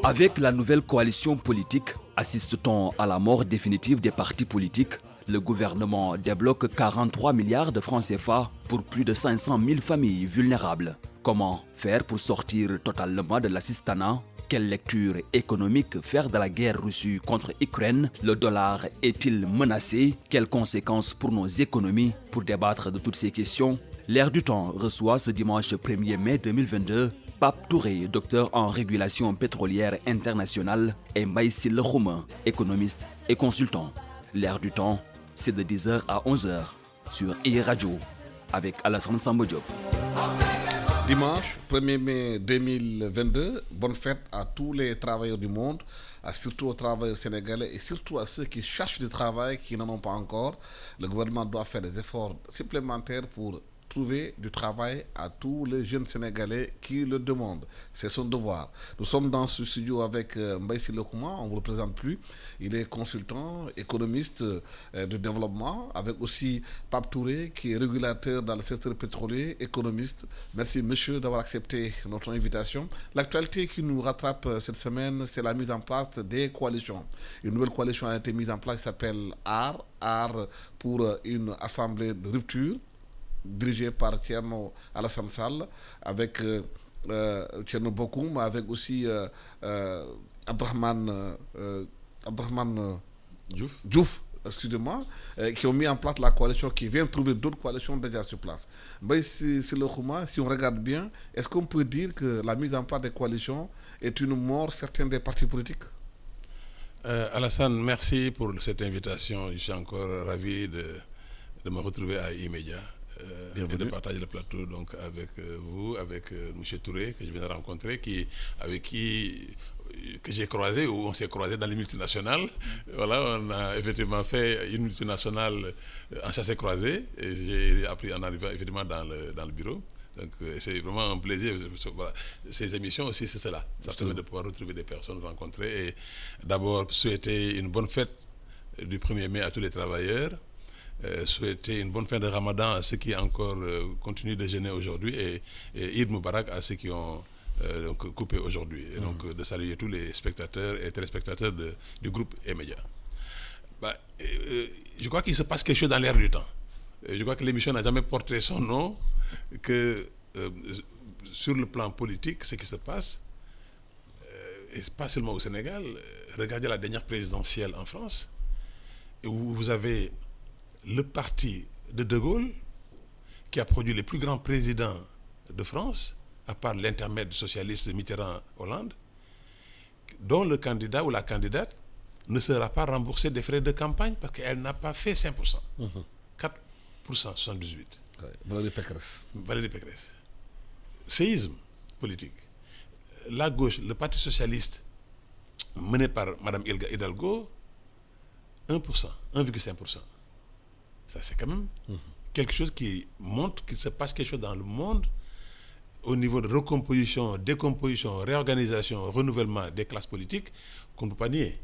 Avec la nouvelle coalition politique, assiste-t-on à la mort définitive des partis politiques? Le gouvernement débloque 43 milliards de francs CFA pour plus de 500 000 familles vulnérables. Comment faire pour sortir totalement de l'assistanat? Quelle lecture économique faire de la guerre russe contre l'Ukraine? Le dollar est-il menacé? Quelles conséquences pour nos économies? Pour débattre de toutes ces questions, L'Air du Temps reçoit ce dimanche 1er mai 2022 Pape Touré, docteur en régulation pétrolière internationale, et Mbaye Sylla Khouma, économiste et consultant. L'Air du Temps, c'est de 10h à 11h sur iRadio avec Alassane Samba Diop. Dimanche 1er mai 2022, bonne fête à tous les travailleurs du monde, surtout aux travailleurs sénégalais et surtout à ceux qui cherchent du travail, qui n'en ont pas encore. Le gouvernement doit faire des efforts supplémentaires pour trouver du travail à tous les jeunes Sénégalais qui le demandent. C'est son devoir. Nous sommes dans ce studio avec Mbaye Sylla Khouma, on ne vous le présente plus. Il est consultant, économiste de développement, avec aussi Pape Touré, qui est régulateur dans le secteur pétrolier, économiste. Merci, monsieur, d'avoir accepté notre invitation. L'actualité qui nous rattrape cette semaine, c'est la mise en place des coalitions. Une nouvelle coalition a été mise en place qui s'appelle AR pour une assemblée de rupture, dirigé par Thierno Alassane Sall, avec Thierno Bokoum, avec aussi Abdrahmane Diouf, excusez-moi, qui ont mis en place la coalition, qui vient trouver d'autres coalitions déjà sur place. Mbaye Sylla Khouma, si on regarde bien, est-ce qu'on peut dire que la mise en place des coalitions est une mort certaine des partis politiques? Alassane, merci pour cette invitation. Je suis encore ravi de me retrouver à E-Media. Et de partager le plateau donc avec vous, avec M. Touré que je viens de rencontrer, avec qui que j'ai croisé, ou on s'est croisé dans les multinationales. Voilà, on a effectivement fait une multinationale en chassé-croisé et j'ai appris en arrivant effectivement dans le bureau. Donc c'est vraiment un plaisir. Voilà. Ces émissions aussi, c'est cela. Ça permet de pouvoir retrouver des personnes rencontrées et d'abord souhaiter une bonne fête du 1er mai à tous les travailleurs. Souhaiter une bonne fin de Ramadan à ceux qui encore continuent de jeûner aujourd'hui et Eid Mubarak à ceux qui ont donc coupé aujourd'hui. Et donc de saluer tous les spectateurs et téléspectateurs du groupe E-Media. Je crois qu'il se passe quelque chose dans l'air du temps. Je crois que l'émission n'a jamais porté son nom, que sur le plan politique, ce qui se passe, et pas seulement au Sénégal, regardez la dernière présidentielle en France, où vous avez le parti de De Gaulle, qui a produit les plus grands présidents de France, à part l'intermède socialiste Mitterrand-Hollande, dont le candidat ou la candidate ne sera pas remboursé des frais de campagne parce qu'elle n'a pas fait 5%. 4%, 78%. Valérie Pécresse. Valérie Pécresse. Séisme politique. La gauche, le parti socialiste, mené par Mme Hidalgo, 1%, 1,5%. Ça, c'est quand même quelque chose qui montre qu'il se passe quelque chose dans le monde au niveau de recomposition, décomposition, réorganisation, renouvellement des classes politiques qu'on ne peut pas nier.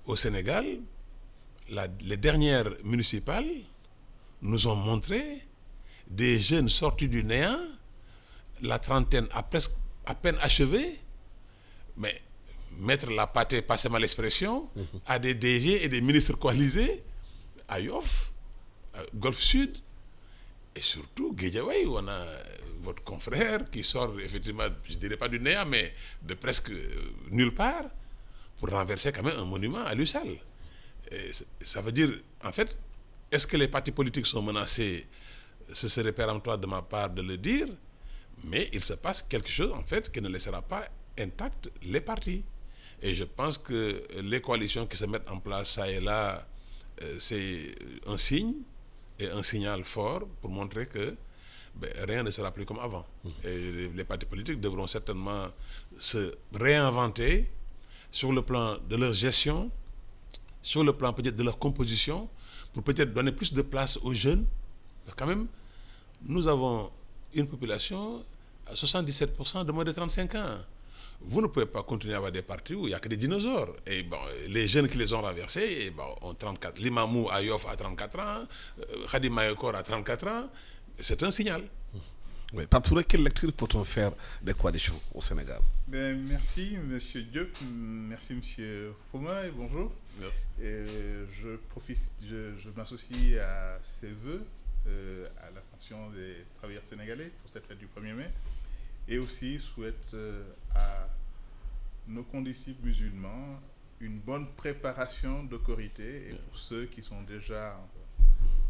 Au Sénégal, les dernières municipales nous ont montré des jeunes sortis du néant, la trentaine à peine achevée, mais mettre la pâtée, passez-moi l'expression, à des DG et des ministres coalisés à Yoff, Golfe Sud, et surtout Guédiawaye, où on a votre confrère qui sort effectivement, je ne dirais pas du néant, mais de presque nulle part, pour renverser quand même un monument à lui seul. Et ça veut dire, en fait, est-ce que les partis politiques sont menacés? Ce serait péremptoire de ma part de le dire, mais il se passe quelque chose, en fait, qui ne laissera pas intact les partis. Et je pense que les coalitions qui se mettent en place, ça et là, c'est un signe et un signal fort pour montrer que rien ne sera plus comme avant. Et les partis politiques devront certainement se réinventer sur le plan de leur gestion, sur le plan peut-être de leur composition, pour peut-être donner plus de place aux jeunes. Parce que quand même, nous avons une population à 77% de moins de 35 ans. Vous ne pouvez pas continuer à avoir des partis où il n'y a que des dinosaures. Et bon, les jeunes qui les ont renversés ont 34. Limamou à Yoff à 34 ans, Khadim Mayekor à 34 ans. C'est un signal. Oui. Pape Touré, quelle lecture peut-on faire des coalitions au Sénégal? Merci, M. Diop. Merci, M. Foma, et bonjour. Merci. Et je m'associe à ces vœux à l'attention des travailleurs sénégalais pour cette fête du 1er mai. Et aussi souhaite à nos condisciples musulmans une bonne préparation de Korité. Et pour ceux qui sont déjà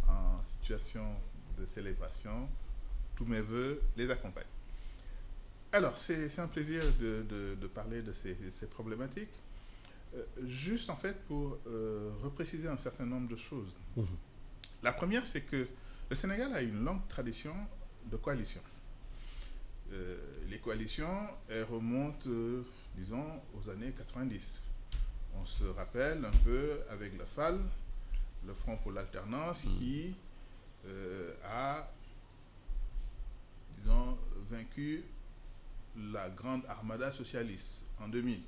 en situation de célébration, tous mes vœux les accompagnent. Alors, c'est un plaisir de parler de ces problématiques. Juste en fait pour repréciser un certain nombre de choses. La première, c'est que le Sénégal a une longue tradition de coalition. Les coalitions, elles remontent, disons, aux années 90. On se rappelle un peu avec le FAL, le Front pour l'Alternance, qui a, disons, vaincu la grande armada socialiste en 2000.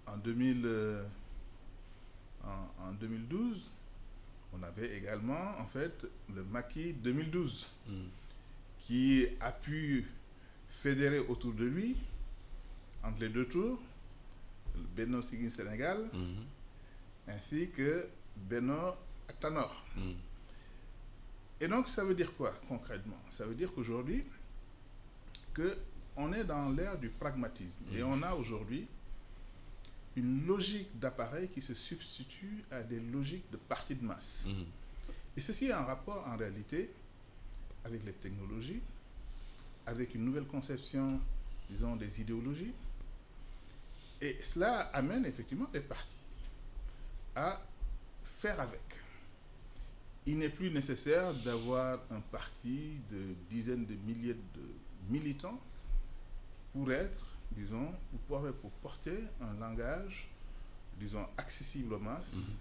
En 2012, on avait également, en fait, le Macky 2012, qui a pu fédérer autour de lui, entre les deux tours, le Benno Siggil Sénégal, ainsi que Benno Actanor. Et donc, ça veut dire quoi, concrètement? Ça veut dire qu'aujourd'hui, on est dans l'ère du pragmatisme. Et on a aujourd'hui une logique d'appareil qui se substitue à des logiques de partis de masse. Et ceci est en rapport, en réalité, avec les technologies, avec une nouvelle conception, disons, des idéologies. Et cela amène effectivement les partis à faire avec. Il n'est plus nécessaire d'avoir un parti de dizaines de milliers de militants pour être, disons, pour porter un langage, disons, accessible aux masses.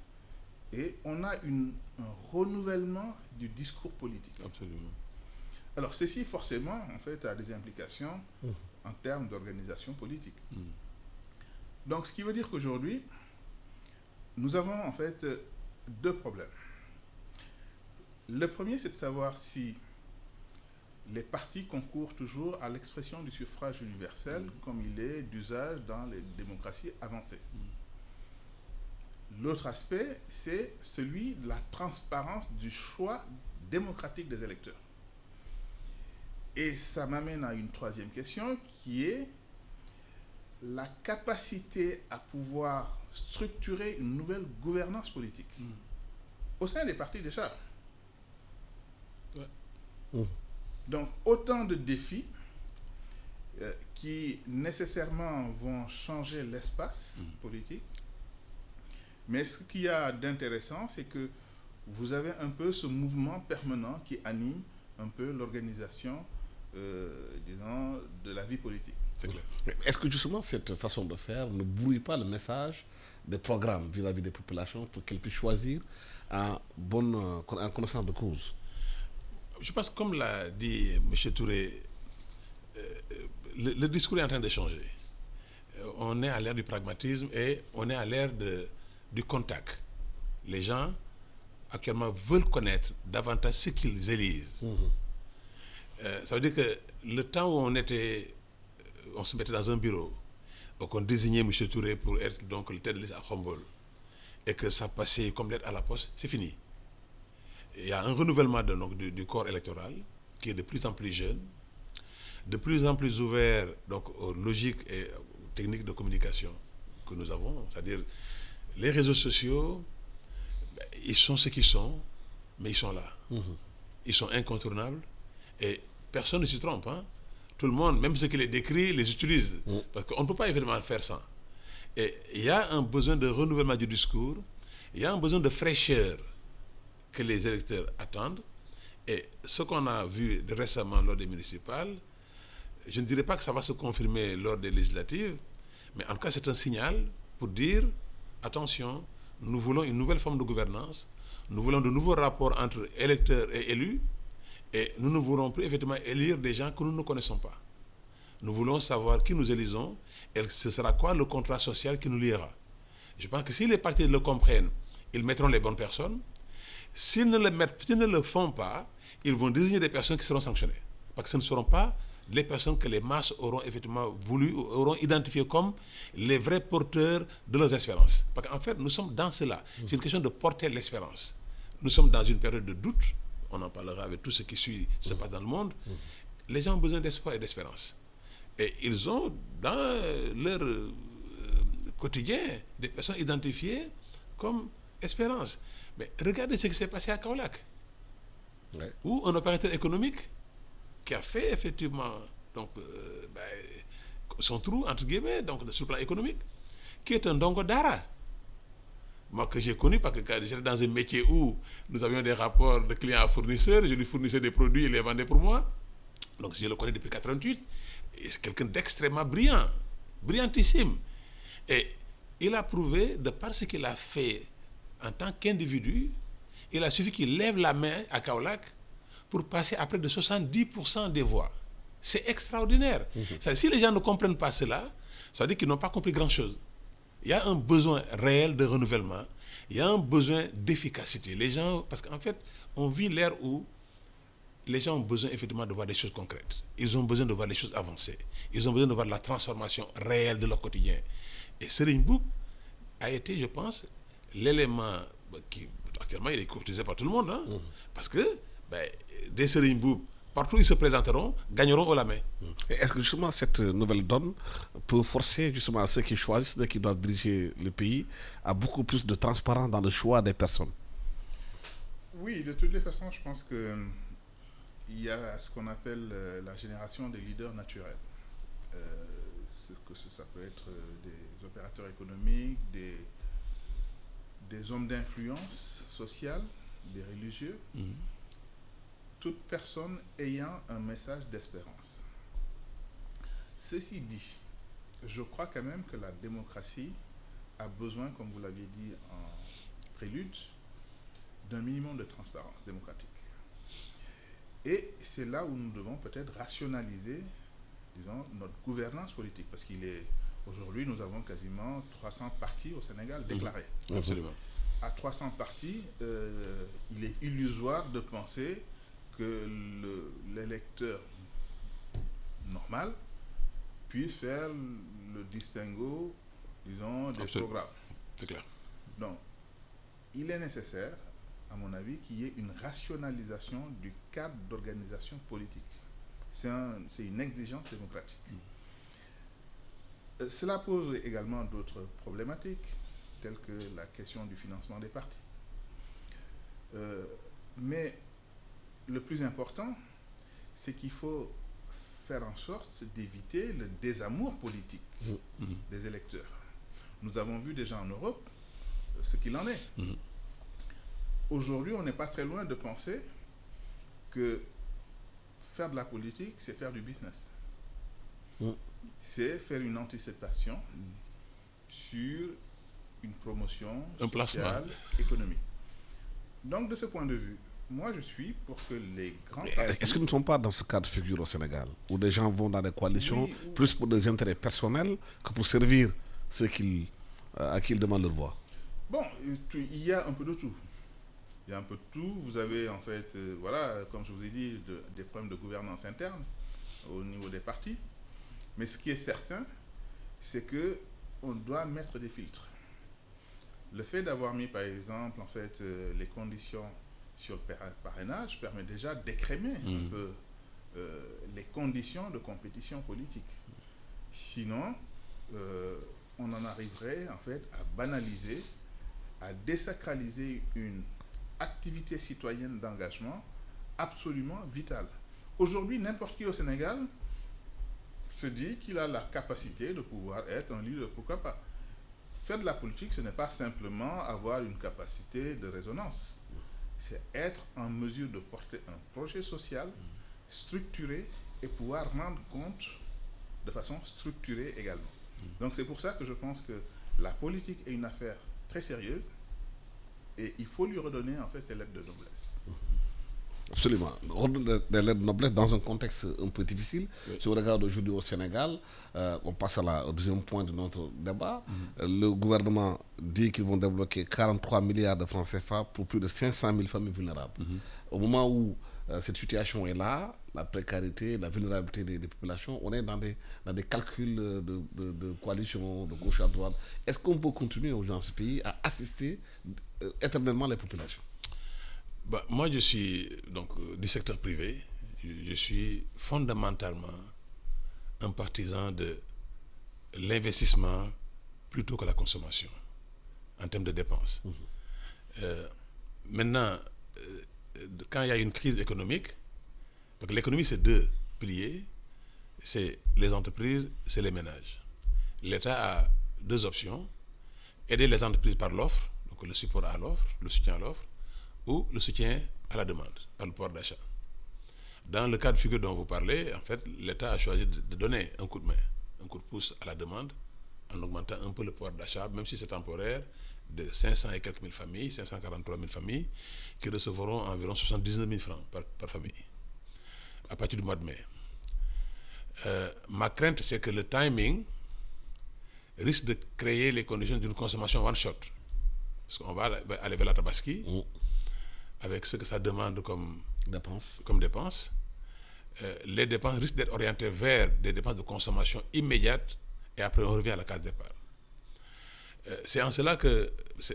Et on a un renouvellement du discours politique. Absolument. Alors, ceci, forcément, en fait, a des implications en termes d'organisation politique. Donc, ce qui veut dire qu'aujourd'hui, nous avons, en fait, deux problèmes. Le premier, c'est de savoir si les partis concourent toujours à l'expression du suffrage universel comme il est d'usage dans les démocraties avancées. L'autre aspect, c'est celui de la transparence du choix démocratique des électeurs. Et ça m'amène à une troisième question qui est la capacité à pouvoir structurer une nouvelle gouvernance politique au sein des partis déjà. Donc, autant de défis qui nécessairement vont changer l'espace politique. Mais ce qu'il y a d'intéressant, c'est que vous avez un peu ce mouvement permanent qui anime un peu l'organisation, disons, de la vie politique. C'est clair. Est-ce que justement cette façon de faire ne brouille pas le message des programmes vis-à-vis des populations pour qu'elles puissent choisir en connaissance de cause? Je pense que comme l'a dit M. Touré, le discours est en train de changer. On est à l'ère du pragmatisme et on est à l'ère du contact. Les gens actuellement veulent connaître davantage ce qu'ils élisent. Ça veut dire que le temps où on se mettait dans un bureau, donc on désignait M. Touré pour être donc le tête de liste à Khombol, et que ça passait comme lettre à la poste, c'est fini. Il y a un renouvellement du corps électoral qui est de plus en plus jeune, de plus en plus ouvert donc, aux logiques et aux techniques de communication que nous avons. C'est-à-dire, les réseaux sociaux, ils sont ce qu'ils sont, mais ils sont là. Ils sont incontournables et personne ne s'y trompe. Tout le monde, même ceux qui les décrivent, les utilisent. Parce qu'on ne peut pas évidemment faire ça. Et il y a un besoin de renouvellement du discours, il y a un besoin de fraîcheur que les électeurs attendent. Et ce qu'on a vu récemment lors des municipales, je ne dirais pas que ça va se confirmer lors des législatives, mais en tout cas c'est un signal pour dire, attention, nous voulons une nouvelle forme de gouvernance, nous voulons de nouveaux rapports entre électeurs et élus, et nous ne voulons plus effectivement élire des gens que nous ne connaissons pas. Nous voulons savoir qui nous élisons et ce sera quoi le contrat social qui nous liera. Je pense que si les partis le comprennent, ils mettront les bonnes personnes. S'ils ne le font pas, ils vont désigner des personnes qui seront sanctionnées. Parce que ce ne seront pas les personnes que les masses auront effectivement voulu, auront identifiées comme les vrais porteurs de leurs espérances. Parce qu'en fait, nous sommes dans cela. C'est une question de porter l'espérance. Nous sommes dans une période de doute. On en parlera avec tout ce qui se passe dans le monde. Les gens ont besoin d'espoir et d'espérance. Et ils ont dans leur quotidien des personnes identifiées comme espérance. Mais regardez ce qui s'est passé à Kaolack, où un opérateur économique qui a fait effectivement donc, son trou, entre guillemets, donc, sur le plan économique, qui est un Ndongo Dara. Moi, que j'ai connu parce que j'étais dans un métier où nous avions des rapports de clients à fournisseurs, je lui fournissais des produits, il les vendait pour moi. Donc, je le connais depuis 1988. Et c'est quelqu'un d'extrêmement brillant, brillantissime. Et il a prouvé, de par ce qu'il a fait en tant qu'individu, il a suffi qu'il lève la main à Kaolack pour passer à près de 70% des voix. C'est extraordinaire. Si les gens ne comprennent pas cela, ça veut dire qu'ils n'ont pas compris grand-chose. Il y a un besoin réel de renouvellement, il y a un besoin d'efficacité. Les gens, parce qu'en fait, on vit l'ère où les gens ont besoin effectivement de voir des choses concrètes. Ils ont besoin de voir les choses avancer. Ils ont besoin de voir la transformation réelle de leur quotidien. Et Serigne Mboup a été, je pense, l'élément qui, actuellement, il est courtisé par tout le monde. Hein, parce que des Serigne Mboup, partout où ils se présenteront, gagneront haut la main. Est-ce que justement cette nouvelle donne peut forcer justement ceux qui choisissent, ceux qui doivent diriger le pays, à beaucoup plus de transparence dans le choix des personnes? Oui, de toutes les façons, je pense que il y a ce qu'on appelle la génération des leaders naturels. Ça peut être des opérateurs économiques, des hommes d'influence sociale, des religieux, toute personne ayant un message d'espérance. Ceci dit, je crois quand même que la démocratie a besoin, comme vous l'aviez dit en prélude, d'un minimum de transparence démocratique. Et c'est là où nous devons peut-être rationaliser, disons, notre gouvernance politique, parce aujourd'hui, nous avons quasiment 300 partis au Sénégal déclarés. Absolument. À 300 partis, il est illusoire de penser que l'électeur normal puisse faire le distinguo, disons, des programmes. C'est clair. Donc, il est nécessaire, à mon avis, qu'il y ait une rationalisation du cadre d'organisation politique. C'est une exigence démocratique. Cela pose également d'autres problématiques, telles que la question du financement des partis. Mais le plus important, c'est qu'il faut faire en sorte d'éviter le désamour politique des électeurs. Nous avons vu déjà en Europe ce qu'il en est. Aujourd'hui, on n'est pas très loin de penser que faire de la politique, c'est faire du business. C'est faire une anticipation sur une promotion sociale, économique. Donc, de ce point de vue, moi, je suis pour que les grands partis... Est-ce que nous ne sommes pas dans ce cas de figure au Sénégal, où des gens vont dans des coalitions plus pour des intérêts personnels que pour servir ceux à qui ils demandent leur voix? Bon, il y a un peu de tout. Il y a un peu de tout. Vous avez en fait, voilà, comme je vous ai dit, des problèmes de gouvernance interne au niveau des partis. Mais ce qui est certain, c'est que on doit mettre des filtres. Le fait d'avoir mis, par exemple, en fait, les conditions sur le parrainage permet déjà d'écrémer un peu les conditions de compétition politique. Sinon, on en arriverait en fait à banaliser, à désacraliser une activité citoyenne d'engagement absolument vitale. Aujourd'hui, n'importe qui au Sénégal se dit qu'il a la capacité de pouvoir être un leader. Pourquoi pas? Faire de la politique, ce n'est pas simplement avoir une capacité de résonance. C'est être en mesure de porter un projet social structuré et pouvoir rendre compte de façon structurée également. Donc c'est pour ça que je pense que la politique est une affaire très sérieuse et il faut lui redonner en fait ses lettres de noblesse. Absolument. Redonner des lettres de noblesse dans un contexte un peu difficile. Si on regarde aujourd'hui au Sénégal, on passe au deuxième point de notre débat. Le gouvernement dit qu'ils vont débloquer 43 milliards de francs CFA pour plus de 500 000 familles vulnérables. Au moment où cette situation est là, la précarité, la vulnérabilité des populations. On est dans des calculs de coalition, de gauche à droite. Est-ce qu'on peut continuer dans ce pays à assister éternellement les populations? Bah, moi, je suis donc du secteur privé. Je suis fondamentalement un partisan de l'investissement plutôt que la consommation en termes de dépenses. Maintenant, quand il y a une crise économique, parce que l'économie c'est deux piliers, c'est les entreprises, c'est les ménages. L'État a deux options: aider les entreprises par l'offre, donc le support à l'offre, le soutien à l'offre, ou le soutien à la demande, par le pouvoir d'achat. Dans le cas de figure dont vous parlez, en fait, l'État a choisi de donner un coup de main, un coup de pouce à la demande, en augmentant un peu le pouvoir d'achat, même si c'est temporaire, de 500 et quelques mille familles, 543 000 familles, qui recevront environ 79 000 francs par famille, à partir du mois de mai. Ma crainte, c'est que le timing risque de créer les conditions d'une consommation one-shot. Parce qu'on va aller vers la Tabaski, avec ce que ça demande comme dépenses. Les dépenses risquent d'être orientées vers des dépenses de consommation immédiate, et après on revient à la case départ. C'est en cela que...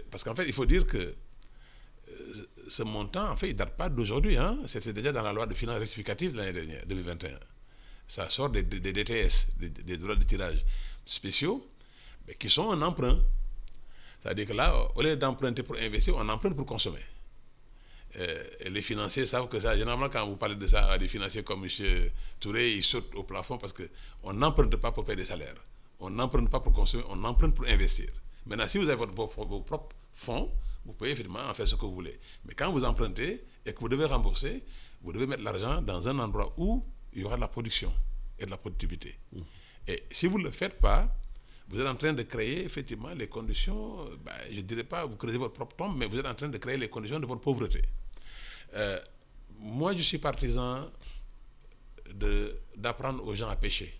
Parce qu'en fait, il faut dire que ce montant, en fait, il ne date pas d'aujourd'hui. Hein. C'était déjà dans la loi de finances rectificative de l'année dernière, 2021. Ça sort des DTS, des droits de tirage spéciaux, mais qui sont un emprunt. C'est-à-dire que là, au lieu d'emprunter pour investir, on emprunte pour consommer. Et les financiers savent que ça, généralement, quand vous parlez de ça à des financiers comme M. Touré, ils sautent au plafond parce qu'on n'emprunte pas pour payer des salaires. On n'emprunte pas pour consommer, on emprunte pour investir. Maintenant, si vous avez vos propres fonds, vous pouvez effectivement en faire ce que vous voulez. Mais quand vous empruntez et que vous devez rembourser, vous devez mettre l'argent dans un endroit où il y aura de la production et de la productivité. Et si vous ne le faites pas, vous êtes en train de créer effectivement les conditions, je ne dirais pas vous creusez votre propre tombe, mais vous êtes en train de créer les conditions de votre pauvreté. Moi, je suis partisan d'apprendre aux gens à pêcher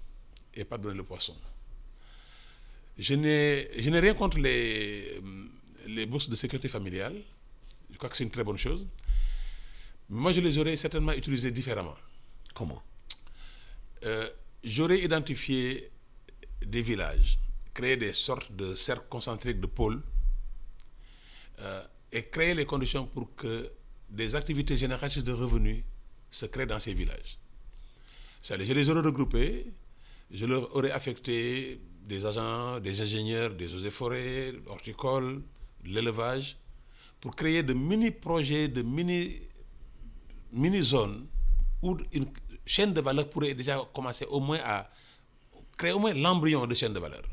et pas donner le poisson. Je n'ai rien contre les bourses de sécurité familiale. Je crois que c'est une très bonne chose. Mais moi, je les aurais certainement utilisées différemment. Comment? J'aurais identifié des villages, créé des sortes de cercles concentriques de pôles et créer les conditions pour que des activités génératrices de revenus se créent dans ces villages. Je les aurais regroupés, je leur aurais affecté des agents, des ingénieurs, des eaux et forêts, horticoles, de l'élevage, pour créer de mini-projets, de mini-zones où une chaîne de valeur pourrait déjà commencer au moins à créer au moins l'embryon de chaîne de valeur.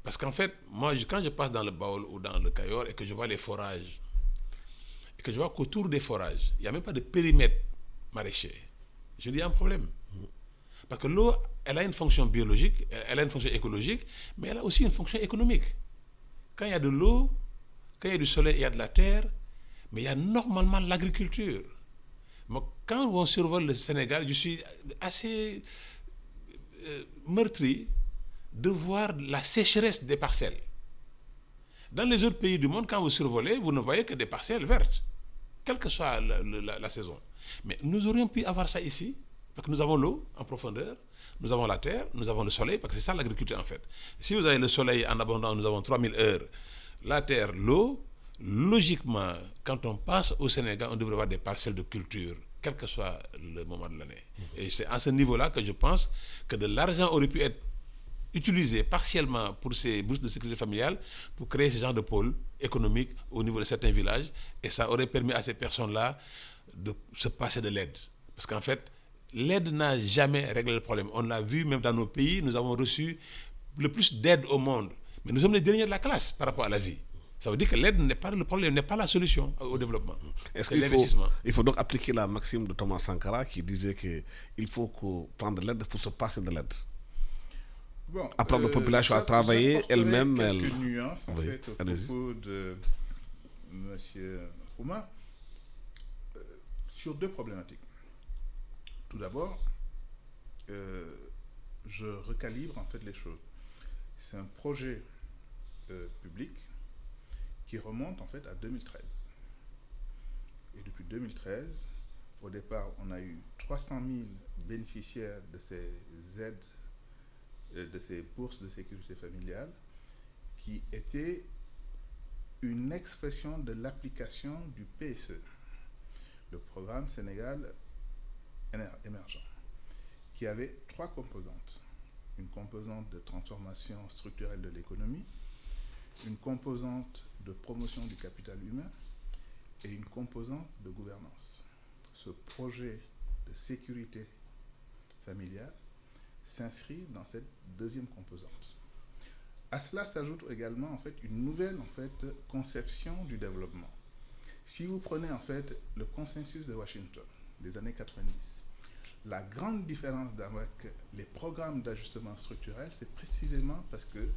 Parce qu'en fait, moi, quand je passe dans le Baol ou dans le Cayor et que je vois les forages, et que je vois qu'autour des forages, il n'y a même pas de périmètre maraîcher, je dis il y a un problème. Parce que l'eau, elle a une fonction biologique, elle a une fonction écologique, mais elle a aussi une fonction économique. Quand il y a de l'eau, quand il y a du soleil, il y a de la terre, mais il y a normalement l'agriculture. Mais quand on survole le Sénégal, je suis assez meurtri de voir la sécheresse des parcelles. Dans les autres pays du monde, quand vous survolez, vous ne voyez que des parcelles vertes, quelle que soit la saison. Mais nous aurions pu avoir ça ici, parce que nous avons l'eau en profondeur, nous avons la terre, nous avons le soleil, parce que c'est ça l'agriculture en fait. Si vous avez le soleil en abondance, nous avons 3000 heures, la terre, l'eau, logiquement, quand on passe au Sénégal, on devrait avoir des parcelles de culture, quel que soit le moment de l'année. Et c'est à ce niveau-là que je pense que de l'argent aurait pu être utilisé partiellement pour ces bourses de sécurité familiale pour créer ce genre de pôle économique au niveau de certains villages, et ça aurait permis à ces personnes-là de se passer de l'aide. Parce qu'en fait, l'aide n'a jamais réglé le problème. On l'a vu même dans nos pays, nous avons reçu le plus d'aide au monde. Mais nous sommes les derniers de la classe par rapport à l'Asie. Ça veut dire que l'aide n'est pas le problème, n'est pas la solution au développement. Est-ce C'est qu'il l'investissement. il faut donc appliquer la maxime de Thomas Sankara qui disait qu'il faut prendre l'aide pour se passer de l'aide? Bon, Apprendre la population à travailler elle-même. Quelques nuances en Oui, fait au allez-y. propos de M. Rouma sur deux problématiques. Tout d'abord, je recalibre en fait les choses. C'est un projet public qui remonte en fait à 2013. Et depuis 2013, Au départ, on a eu 300 000 bénéficiaires de ces aides, de ces bourses de sécurité familiale, qui étaient une expression de l'application du PSE, le programme Sénégal émergent, qui avait 3 composantes. Une composante de transformation structurelle de l'économie, une composante de promotion du capital humain et une composante de gouvernance. Ce projet de sécurité familiale s'inscrit dans cette deuxième composante. À cela s'ajoute également en fait une nouvelle conception du développement. Si vous prenez en fait le consensus de Washington des années 90, la grande différence avec les programmes d'ajustement structurel, c'est précisément parce que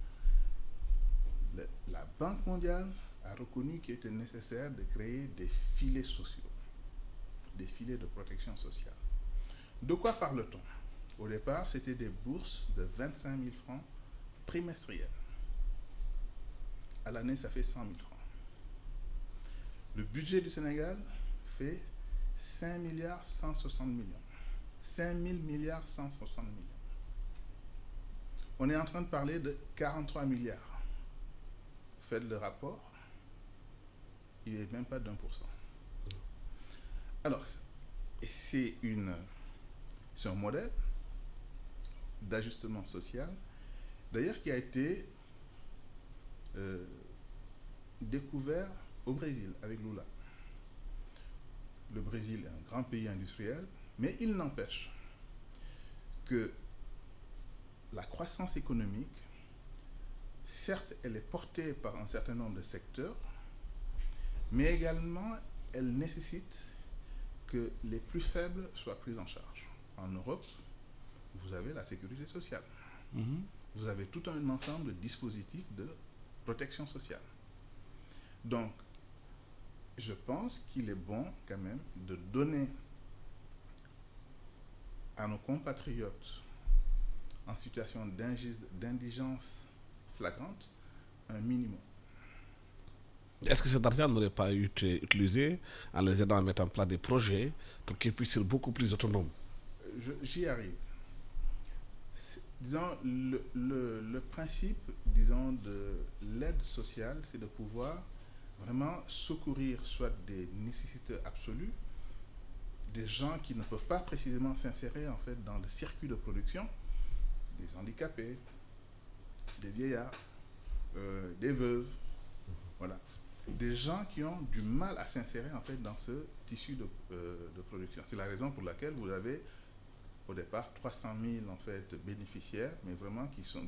la Banque mondiale a reconnu qu'il était nécessaire de créer des filets sociaux, des filets de protection sociale. De quoi parle-t-on? Au départ, c'était des bourses de 25 000 francs trimestriels. À l'année, ça fait 100 000 francs. Le budget du Sénégal fait 5 milliards 160 millions. 5 000 milliards 160 millions. On est en train de parler de 43 milliards. Faites le rapport, il n'est même pas d'1%. Alors, c'est un modèle d'ajustement social, d'ailleurs qui a été découvert au Brésil avec Lula. Le Brésil est un grand pays industriel, mais il n'empêche que la croissance économique, certes, elle est portée par un certain nombre de secteurs, mais également, elle nécessite que les plus faibles soient pris en charge. En Europe, vous avez la sécurité sociale. Vous avez tout un ensemble de dispositifs de protection sociale. Donc, je pense qu'il est bon quand même de donner à nos compatriotes en situation d'indigence flagrante un minimum. Est-ce que cet argent n'aurait pas été utilisé en les aidant à mettre en place des projets pour qu'ils puissent être beaucoup plus autonomes? J'y arrive. Disons, le principe, disons, de l'aide sociale, c'est de pouvoir vraiment secourir soit des nécessités absolues, des gens qui ne peuvent pas précisément s'insérer en fait dans le circuit de production, des handicapés, des vieillards, des veuves, voilà, des gens qui ont du mal à s'insérer en fait dans ce tissu de production. C'est la raison pour laquelle vous avez au départ 300 000 en fait bénéficiaires, mais vraiment qui sont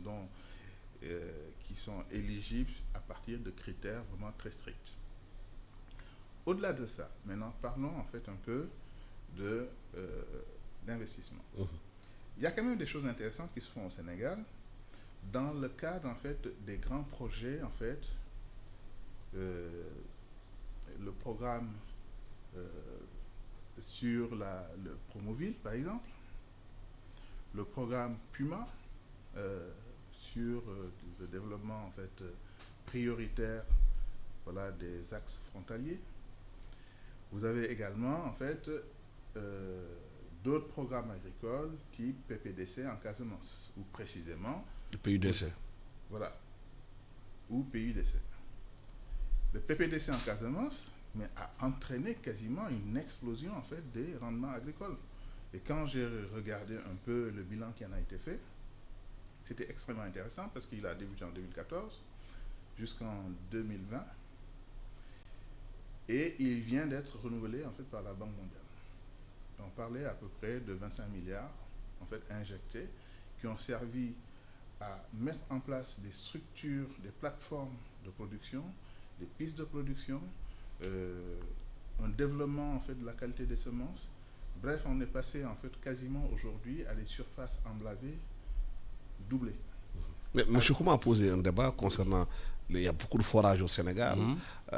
éligibles à partir de critères vraiment très stricts. Au-delà de ça, maintenant parlons en fait un peu d'investissement. Il y a quand même des choses intéressantes qui se font au Sénégal dans le cadre en fait des grands projets en fait, le programme sur le Promoville par exemple, le programme Puma sur le développement en fait prioritaire, voilà, des axes frontaliers. Vous avez également en fait d'autres programmes agricoles type PPDC en Casamance, ou précisément le PUDC. Voilà, ou PUDC. Le PPDC en Casamance a entraîné quasiment une explosion en fait des rendements agricoles. Et quand j'ai regardé un peu le bilan qui en a été fait, c'était extrêmement intéressant parce qu'il a débuté en 2014 jusqu'en 2020 et il vient d'être renouvelé en fait par la Banque mondiale. On parlait à peu près de 25 milliards en fait injectés qui ont servi à mettre en place des structures, des plateformes de production, des pistes de production, un développement en fait de la qualité des semences. Bref, on est passé en fait quasiment aujourd'hui à des surfaces emblavées doublées. Mais M. Kouma a posé un débat concernant, il y a beaucoup de forages au Sénégal.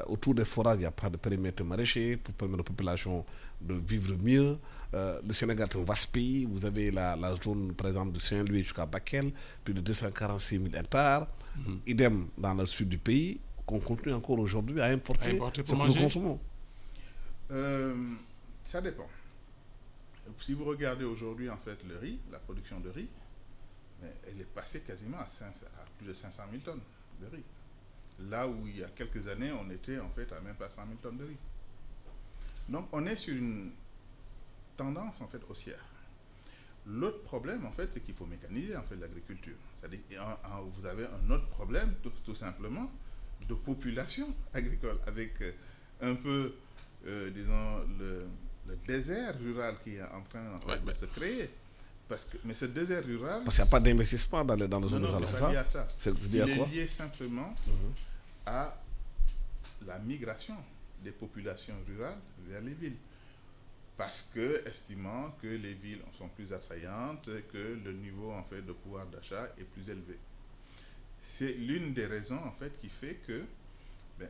Autour des forages, il n'y a pas de périmètre maraîcher pour permettre aux populations de vivre mieux. Le Sénégal est un vaste pays. Vous avez la zone, par exemple, de Saint-Louis jusqu'à Bakel, plus de 246 000 hectares. Idem dans le sud du pays, qu'on continue encore aujourd'hui à importer pour ce que manger. nous consommons. Ça dépend. si vous regardez aujourd'hui, en fait, le riz, la production de riz, elle est passée quasiment à plus de 500 000 tonnes de riz. Là où il y a quelques années, on était en fait à même pas 100 000 tonnes de riz. Donc on est sur une tendance en fait haussière. L'autre problème en fait, c'est qu'il faut mécaniser en fait l'agriculture. C'est-à-dire vous avez un autre problème tout simplement de population agricole avec un peu, disons, le désert rural qui est en train en fait, de se créer. Mais ce désert rural... Parce qu'il n'y a pas d'investissement dans les zones rurales. Non, c'est pas lié à ça. C'est lié à quoi? Il est lié simplement à la migration des populations rurales vers les villes. Parce que, estimant que les villes sont plus attrayantes, que le niveau en fait, de pouvoir d'achat est plus élevé. C'est l'une des raisons en fait, qui fait que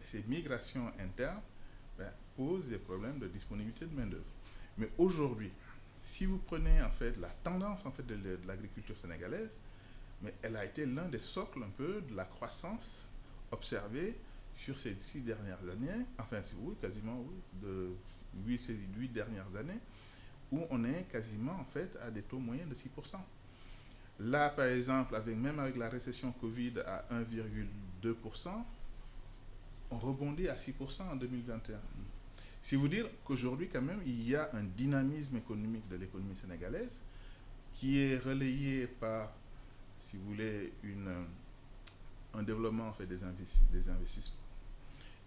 ces migrations internes posent des problèmes de disponibilité de main-d'œuvre. Mais aujourd'hui, si vous prenez en fait la tendance en fait de l'agriculture sénégalaise, mais elle a été l'un des socles un peu de la croissance observée sur ces 6 dernières années, enfin oui, quasiment oui, de 8 dernières années, où on est quasiment en fait à des taux moyens de 6%. Là, par exemple, même avec la récession Covid à 1,2%, on rebondit à 6% en 2021. Si vous dire qu'aujourd'hui, quand même, il y a un dynamisme économique de l'économie sénégalaise qui est relayé par, si vous voulez, un développement en fait, des investissements.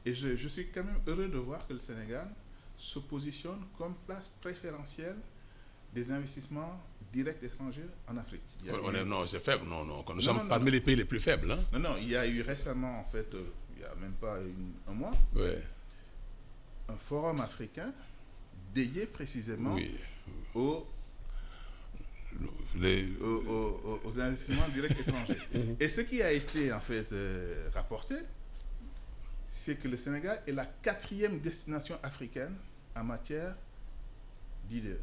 Et je suis quand même heureux de voir que le Sénégal se positionne comme place préférentielle des investissements directs étrangers en Afrique. Non, c'est faible. Non. Nous sommes parmi les pays les plus faibles. Hein? Non, il y a eu récemment, en fait, il n'y a même pas un mois, un forum africain dédié précisément aux investissements directs étrangers. Et ce qui a été en fait rapporté, c'est que le Sénégal est la 4e destination africaine en matière d'IDE.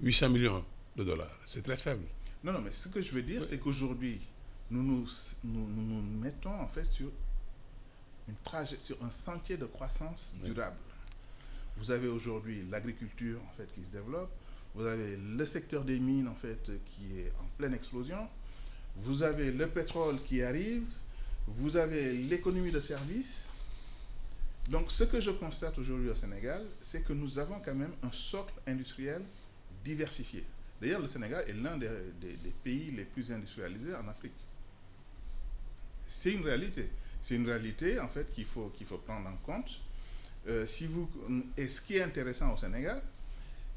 800 millions de dollars, c'est très faible. Non, mais ce que je veux dire, c'est qu'aujourd'hui, nous mettons en fait sur un sentier de croissance durable. Vous avez aujourd'hui l'agriculture en fait qui se développe, vous avez le secteur des mines en fait qui est en pleine explosion, vous avez le pétrole qui arrive, vous avez l'économie de services. Donc ce que je constate aujourd'hui au Sénégal, c'est que nous avons quand même un socle industriel diversifié. D'ailleurs, le Sénégal est l'un des pays les plus industrialisés en Afrique. C'est une réalité. C'est une réalité en fait qu'il faut prendre en compte. Et ce qui est intéressant au Sénégal,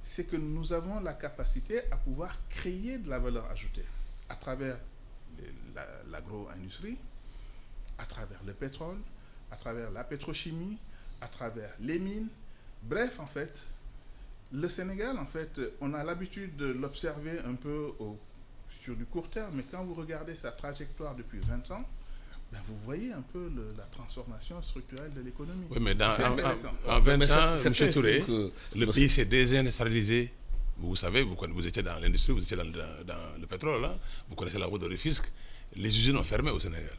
c'est que nous avons la capacité à pouvoir créer de la valeur ajoutée à travers l'agro-industrie, à travers le pétrole, à travers la pétrochimie, à travers les mines. Bref, en fait, le Sénégal, en fait, on a l'habitude de l'observer un peu sur du court terme, mais quand vous regardez sa trajectoire depuis 20 ans, vous voyez un peu la transformation structurelle de l'économie. Oui, mais en 20 ans, M. Touré, le pays s'est désindustrialisé. Vous savez, vous étiez dans l'industrie, vous étiez dans le pétrole, hein? Vous connaissez la route de Rufisque. Les usines ont fermé au Sénégal.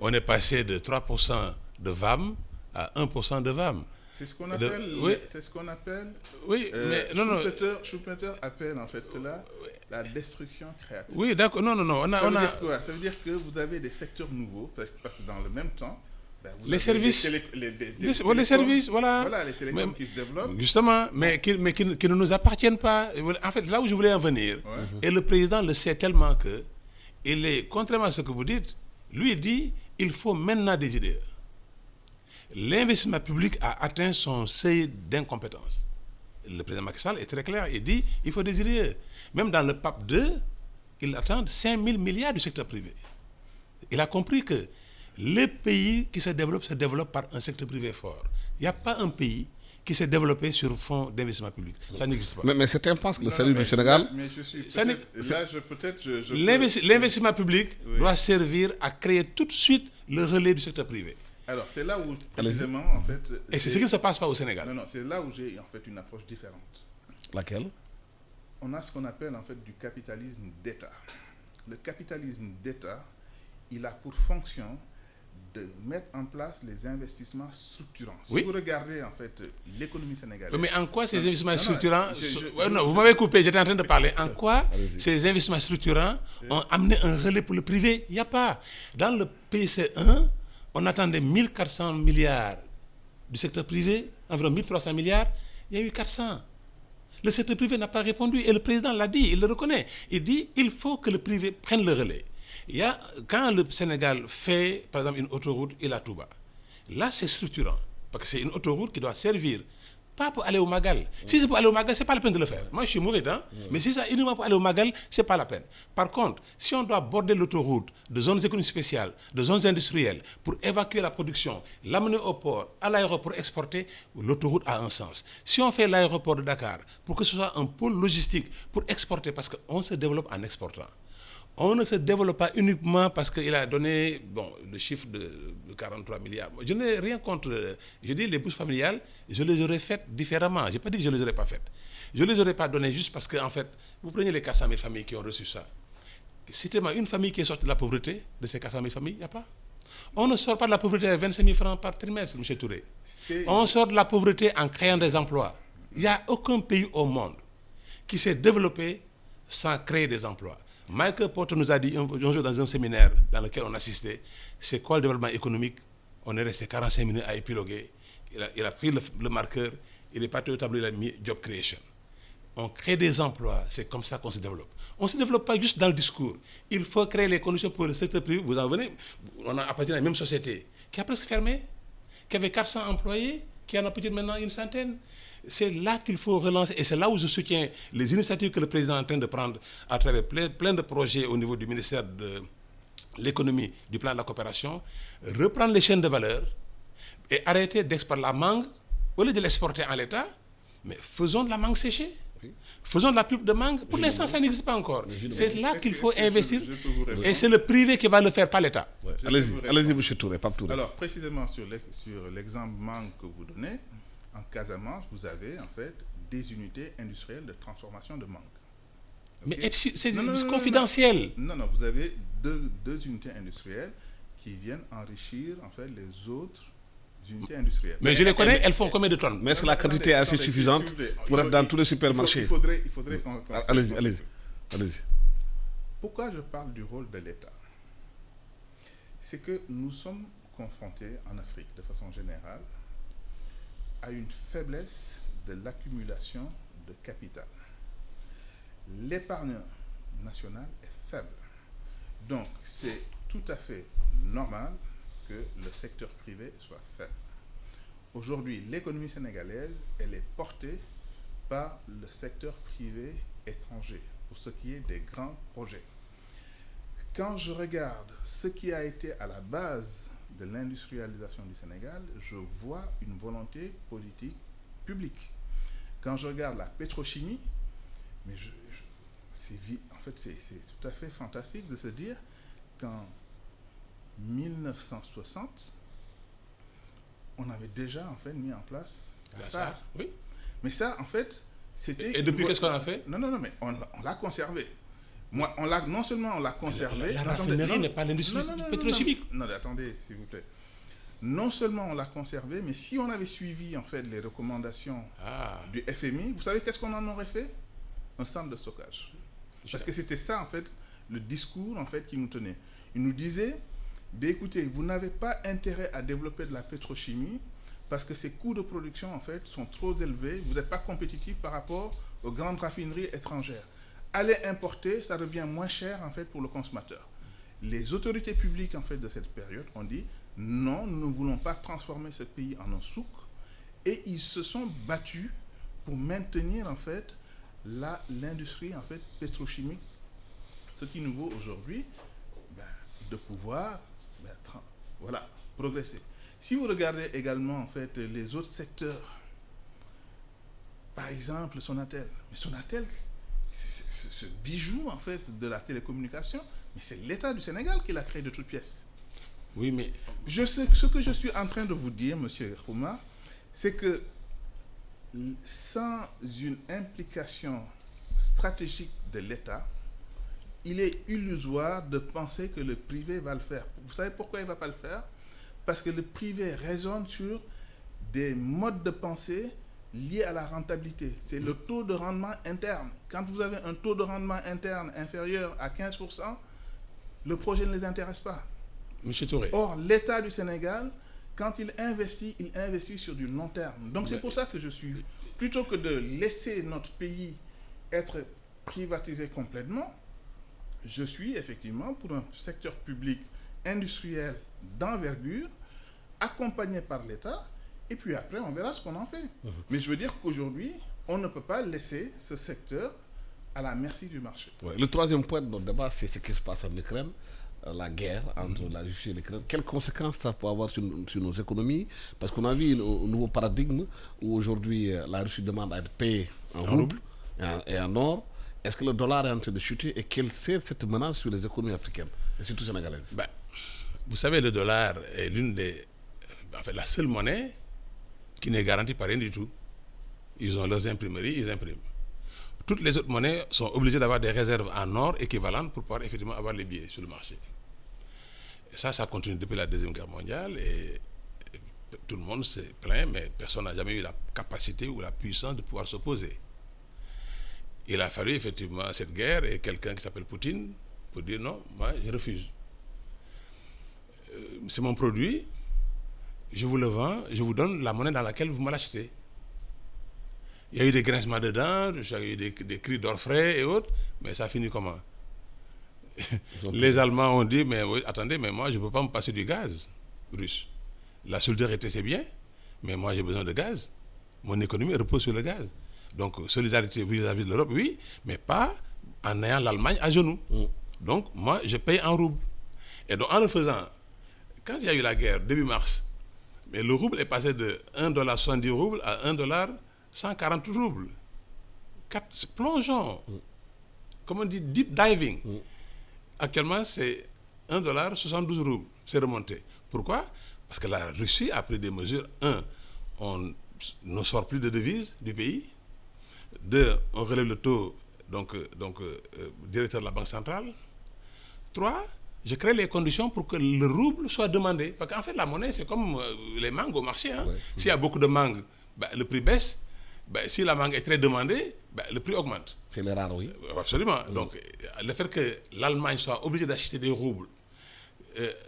On est passé de 3% de VAM à 1% de VAM. C'est ce qu'on appelle. C'est ce qu'on appelle. Oui, mais Schumpeter appelle en fait cela la destruction créative. Oui, d'accord. Non. Ça veut dire quoi? Ça veut dire que vous avez des secteurs nouveaux, parce que dans le même temps, vous les services, les services, voilà. Voilà, les télécoms qui se développent. Justement, mais qui ne nous appartiennent pas. En fait, là où je voulais en venir, et le président le sait tellement que, contrairement à ce que vous dites, lui dit, il faut maintenant des idées. L'investissement public a atteint son seuil d'incompétence. Le président Macky Sall est très clair, il dit il faut des idées. Même dans le PAP 2, il attend 5 000 milliards du secteur privé. Il a compris que les pays qui se développent par un secteur privé fort. Il n'y a pas un pays qui s'est développé sur fond d'investissement public. Ça n'existe pas. Mais certains pensent que le salut du Sénégal... Mais je suis l'investissement public doit servir à créer tout de suite le relais du secteur privé. Alors, c'est là où, précisément, en fait... Et c'est ce qui ne se passe pas au Sénégal. Non, c'est là où j'ai, en fait, une approche différente. Laquelle? On a ce qu'on appelle, en fait, du capitalisme d'État. Le capitalisme d'État, il a pour fonction de mettre en place les investissements structurants. Si Oui. vous regardez en fait l'économie sénégalaise. Mais en quoi ces investissements non, structurants... je- non, vous m'avez coupé, j'étais en train de parler. En quoi ces investissements structurants ont amené un relais pour le privé? Il n'y a pas. Dans le PCE1, on attendait 1400 milliards du secteur privé, environ 1300 milliards. Il y a eu 400. Le secteur privé n'a pas répondu et le président l'a dit, il le reconnaît. Il dit il faut que le privé prenne le relais. Quand le Sénégal fait, par exemple, une autoroute Ila Touba, là c'est structurant, parce que c'est une autoroute qui doit servir, pas pour aller au Magal. Si c'est pour aller au Magal, c'est pas la peine de le faire. Moi je suis mouride, mais si c'est uniquement pour aller au Magal, c'est pas la peine. Par contre, si on doit border l'autoroute de zones économiques spéciales, de zones industrielles, pour évacuer la production, l'amener au port, à l'aéroport pour exporter, l'autoroute a un sens. Si on fait l'aéroport de Dakar pour que ce soit un pôle logistique pour exporter, parce qu'on se développe en exportant. On ne se développe pas uniquement parce qu'il a donné le chiffre de 43 milliards. Je n'ai rien contre. Je dis les bourses familiales, je les aurais faites différemment. Je n'ai pas dit que je ne les aurais pas faites. Je ne les aurais pas données juste parce que, en fait, vous prenez les 400 000 familles qui ont reçu ça. Citez-moi une famille qui est sortie de la pauvreté, de ces 400 000 familles, il n'y a pas. On ne sort pas de la pauvreté avec 25 000 francs par trimestre, M. Touré. On sort de la pauvreté en créant des emplois. Il n'y a aucun pays au monde qui s'est développé sans créer des emplois. Michael Porter nous a dit un jour dans un séminaire dans lequel on assistait, c'est quoi le développement économique? On est resté 45 minutes à épiloguer. Il a pris le marqueur, il est parti au tableau, il a mis Job Creation. On crée des emplois, c'est comme ça qu'on se développe. On ne se développe pas juste dans le discours. Il faut créer les conditions pour le secteur privé. Vous en venez, on a appartenu à la même société qui a presque fermé, qui avait 400 employés, qui en a peut-être maintenant une centaine. C'est là qu'il faut relancer et c'est là où je soutiens les initiatives que le président est en train de prendre à travers plein de projets au niveau du ministère de l'économie, du plan de la coopération, reprendre les chaînes de valeur et arrêter d'exporter la mangue, au lieu de l'exporter en l'état, mais faisons de la mangue séchée. Faisons de la pulpe de mangue. Pour l'instant, ça n'existe pas encore. C'est là qu'il faut investir et c'est le privé qui va le faire, pas l'État. Ouais. Allez-y, M. Touré, Pape Touré. Alors, précisément sur l'exemple mangue que vous donnez, en Casamance, vous avez en fait des unités industrielles de transformation de mangue. Okay? Mais c'est confidentiel. Non, vous avez deux unités industrielles qui viennent enrichir en fait les autres unités industrielles. Mais je les connais, elles font combien de tonnes? Mais est-ce que la quantité est assez suffisante pour être dans tous les supermarchés? Il faudrait qu'on... Allez-y. Pourquoi je parle du rôle de l'État? C'est que nous sommes confrontés en Afrique, de façon générale, à une faiblesse de l'accumulation de capital. L'épargne nationale est faible. Donc, c'est tout à fait normal que le secteur privé soit faible. Aujourd'hui, l'économie sénégalaise, elle est portée par le secteur privé étranger pour ce qui est des grands projets. Quand je regarde ce qui a été à la base de l'industrialisation du Sénégal, je vois une volonté politique publique. Quand je regarde la pétrochimie, mais c'est tout à fait fantastique de se dire qu'en 1960, on avait déjà en fait mis en place la SAR. Oui. Mais ça, en fait, c'était... Et depuis, qu'est-ce qu'on a fait? Non, mais on l'a conservé. Non seulement on l'a conservé... La raffinerie n'est pas l'industrie pétrochimique. Non, attendez, s'il vous plaît. Non seulement on l'a conservé, mais si on avait suivi en fait les recommandations du FMI, vous savez qu'est-ce qu'on en aurait fait? Un centre de stockage. Parce que c'était ça en fait le discours en fait qui nous tenait. Il nous disait, écoutez, vous n'avez pas intérêt à développer de la pétrochimie parce que ces coûts de production en fait sont trop élevés, vous n'êtes pas compétitif par rapport aux grandes raffineries étrangères. Allez importer, ça revient moins cher en fait pour le consommateur. Les autorités publiques en fait de cette période ont dit non, nous ne voulons pas transformer ce pays en un souk, et ils se sont battus pour maintenir en fait l'industrie en fait pétrochimique, ce qui nous vaut aujourd'hui de pouvoir progresser. Si vous regardez également en fait les autres secteurs, par exemple Sonatel, mais Sonatel, c'est ce bijou en fait de la télécommunication, mais c'est l'État du Sénégal qui l'a créé de toutes pièces. Oui, mais ce que je suis en train de vous dire, Monsieur Khouma, c'est que sans une implication stratégique de l'État, il est illusoire de penser que le privé va le faire. Vous savez pourquoi il ne va pas le faire? parce que le privé raisonne sur des modes de pensée liés à la rentabilité. C'est le taux de rendement interne. Quand vous avez un taux de rendement interne inférieur à 15%, le projet ne les intéresse pas. Monsieur Touré. Or, l'État du Sénégal, quand il investit sur du long terme. Donc c'est pour ça que je suis, plutôt que de laisser notre pays être privatisé complètement, je suis effectivement pour un secteur public industriel d'envergure, accompagné par l'État, et puis après on verra ce qu'on en fait. Mais je veux dire qu'aujourd'hui, on ne peut pas laisser ce secteur à la merci du marché. Ouais. Le troisième point de notre débat, c'est ce qui se passe en Ukraine, la guerre entre la Russie et l'Ukraine. Quelles conséquences ça peut avoir sur nos économies? Parce qu'on a vu un nouveau paradigme où aujourd'hui la Russie demande à être payée en rouble et en or. Est-ce que le dollar est en train de chuter et quelle c'est cette menace sur les économies africaines et surtout sénégalaises? Vous savez, le dollar est la seule monnaie qui n'est garantie par rien du tout. Ils ont leurs imprimeries, ils impriment. Toutes les autres monnaies sont obligées d'avoir des réserves en or équivalentes pour pouvoir effectivement avoir les billets sur le marché. Et ça continue depuis la Deuxième Guerre mondiale et tout le monde s'est plaint, mais personne n'a jamais eu la capacité ou la puissance de pouvoir s'opposer. Il a fallu effectivement cette guerre et quelqu'un qui s'appelle Poutine pour dire non, moi je refuse. C'est mon produit, je vous le vends, je vous donne la monnaie dans laquelle vous me l'achetez. Il y a eu des grincements de dents, il y a eu des cris d'orfraie et autres, mais ça finit comment? Les Allemands ont dit, mais oui, attendez, mais moi je ne peux pas me passer du gaz russe. La solidarité c'est bien, mais moi j'ai besoin de gaz. Mon économie repose sur le gaz. Donc solidarité vis-à-vis de l'Europe, oui, mais pas en ayant l'Allemagne à genoux. Donc moi je paye en rouble. Et donc en le faisant, quand il y a eu la guerre, début mars, mais le rouble est passé de 1,70 roubles à 1,140 roubles. Plongeons. Comme on dit, deep diving. Actuellement, c'est 1,72 roubles. C'est remonté. Pourquoi? Parce que la Russie a pris des mesures. Un, on ne sort plus de devises du pays. Deux, on relève le taux, directeur de la Banque centrale. Trois, je crée les conditions pour que le rouble soit demandé. Parce qu'en fait, la monnaie, c'est comme les mangues au marché. Hein. Ouais. S'il y a beaucoup de mangues, le prix baisse. Si la mangue est très demandée, le prix augmente. C'est les rares, oui. Absolument. Donc, le fait que l'Allemagne soit obligée d'acheter des roubles,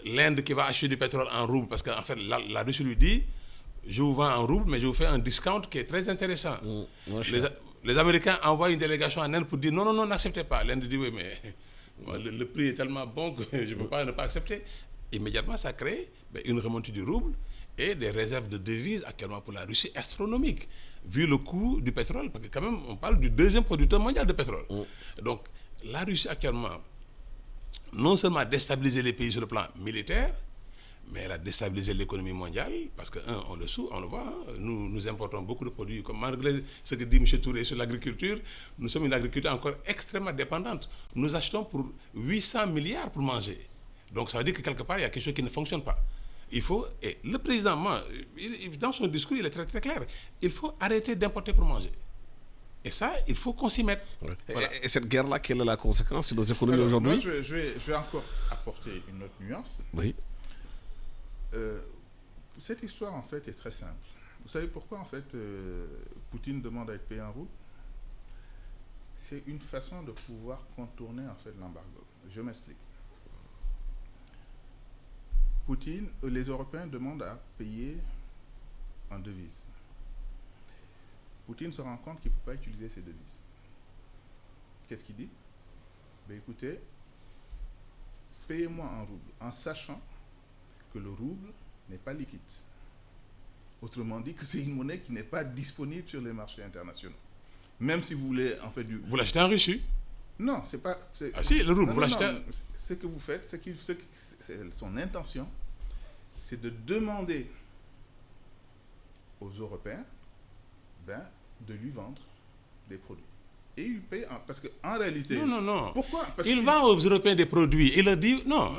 l'Inde qui va acheter du pétrole en roubles, parce qu'en fait, la Russie lui dit, je vous vends en roubles, mais je vous fais un discount qui est très intéressant. Les Américains envoient une délégation en Inde pour dire, non, n'acceptez pas. L'Inde dit, oui, mais le prix est tellement bon que je ne peux pas ne pas accepter. Immédiatement, ça crée une remontée du rouble et des réserves de devises actuellement pour la Russie astronomiques, vu le coût du pétrole, parce que quand même, on parle du deuxième producteur mondial de pétrole. Donc, la Russie actuellement, non seulement a déstabilisé les pays sur le plan militaire, mais elle a déstabilisé l'économie mondiale, parce que, on le voit, hein, nous importons beaucoup de produits, comme malgré ce que dit M. Touré sur l'agriculture, nous sommes une agriculture encore extrêmement dépendante. Nous achetons pour 800 milliards pour manger. Donc ça veut dire que quelque part, il y a quelque chose qui ne fonctionne pas. Il faut, et le président, dans son discours, il est très très clair, il faut arrêter d'importer pour manger. Et ça, il faut qu'on s'y mette. Ouais. Voilà. Et cette guerre-là, quelle est la conséquence sur nos économies aujourd'hui? Moi, je vais encore apporter une autre nuance. Oui. Cette histoire, en fait, est très simple. Vous savez pourquoi, en fait, Poutine demande à être payé en rouble? C'est une façon de pouvoir contourner, en fait, l'embargo. Je m'explique. Poutine, les Européens demandent à payer en devises. Poutine se rend compte qu'il ne peut pas utiliser ces devises. Qu'est-ce qu'il dit? Écoutez, payez-moi en rouble, en sachant que le rouble n'est pas liquide. Autrement dit, que c'est une monnaie qui n'est pas disponible sur les marchés internationaux. Même si vous voulez en fait du... Vous l'achetez en Russie? Non, c'est pas... si, le rouble, vous l'achetez... Ce que vous faites, son intention, c'est de demander aux Européens de lui vendre des produits. Et il paye, parce qu'en réalité... Non. Pourquoi? Il vend aux Européens des produits. Il leur dit... Non,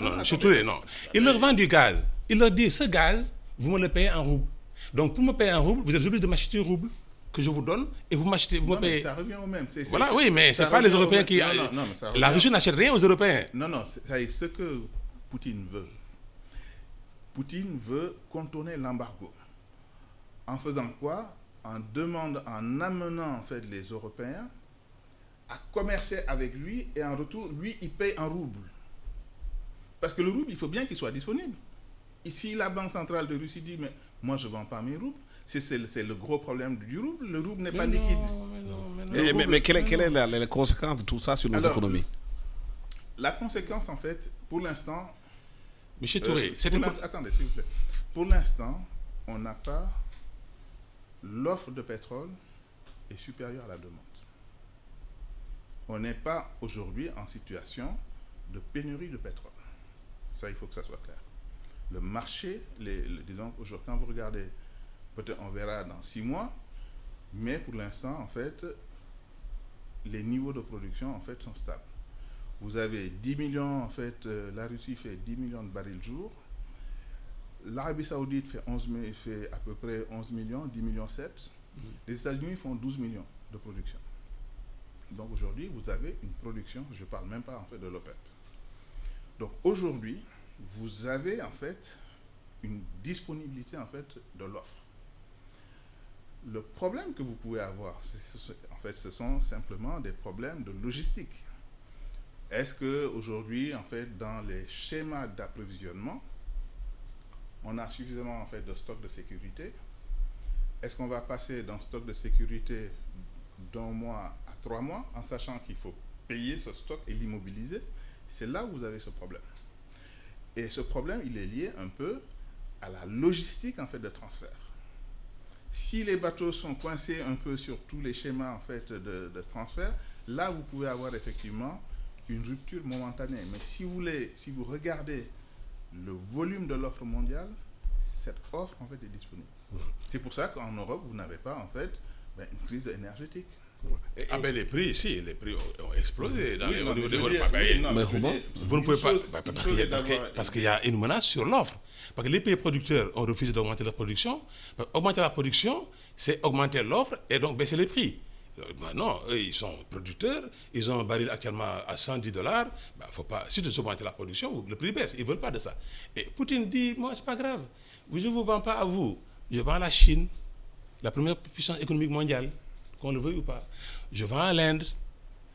il leur vend du gaz. Il leur dit, ce gaz, vous me le payez en rouble. Donc, pour me payer en rouble, vous êtes obligé de m'acheter un rouble que je vous donne et vous m'achetez, vous me payez. Mais ça revient au même. Mais ce n'est pas les Européens qui... La Russie n'achète rien aux Européens. Non, c'est ce que Poutine veut. Poutine veut contourner l'embargo. En faisant quoi? En amenant en fait les Européens à commercer avec lui et en retour, lui, il paye en rouble. Parce que le rouble, il faut bien qu'il soit disponible. Ici, la Banque centrale de Russie dit, mais moi, je ne vends pas mes roubles. C'est le gros problème du rouble. Le rouble n'est pas liquide. Mais quelle est la conséquence de tout ça sur nos économies? La conséquence, en fait, pour l'instant... Monsieur Touré, attendez, s'il vous plaît. Pour l'instant, on n'a pas... L'offre de pétrole est supérieure à la demande. On n'est pas aujourd'hui en situation de pénurie de pétrole. Ça, il faut que ça soit clair. Le marché, disons, aujourd'hui, quand vous regardez, peut-être on verra dans 6 mois, mais pour l'instant, en fait, les niveaux de production, en fait, sont stables. Vous avez 10 millions, en fait, la Russie fait 10 millions de barils jour. L'Arabie Saoudite fait à peu près 11 millions, 10 millions 7. Les États-Unis font 12 millions de production. Donc aujourd'hui, vous avez une production, je ne parle même pas en fait de l'OPEP. Donc aujourd'hui, vous avez en fait une disponibilité en fait de l'offre. Le problème que vous pouvez avoir, en fait, ce sont simplement des problèmes de logistique. Est-ce qu'aujourd'hui, en fait, dans les schémas d'approvisionnement, on a suffisamment en fait de stock de sécurité? Est-ce qu'on va passer d'un stock de sécurité d'1 mois à 3 mois en sachant qu'il faut payer ce stock et l'immobiliser? C'est là où vous avez ce problème. Et ce problème, il est lié un peu à la logistique en fait de transfert. Si les bateaux sont coincés un peu sur tous les schémas en fait de transfert, là vous pouvez avoir effectivement une rupture momentanée. Mais si vous regardez le volume de l'offre mondiale, cette offre en fait est disponible. C'est pour ça qu'en Europe, vous n'avez pas en fait une crise énergétique. Les prix ici, les prix ont explosé dans Oui, au niveau je veux des dire, vous ne pouvez pas, parce qu'il y a une menace sur l'offre. Parce que les pays producteurs ont refusé d'augmenter leur production. Augmenter la production, c'est augmenter l'offre et donc baisser les prix. Non, eux, ils sont producteurs, ils ont un baril actuellement à $110. Faut pas, si tu augmentes la production, le prix baisse. Ils ne veulent pas de ça. Et Poutine dit, moi, c'est pas grave. Je ne vous vends pas à vous. Je vends à la Chine, la première puissance économique mondiale, qu'on le veuille ou pas. Je vends à l'Inde.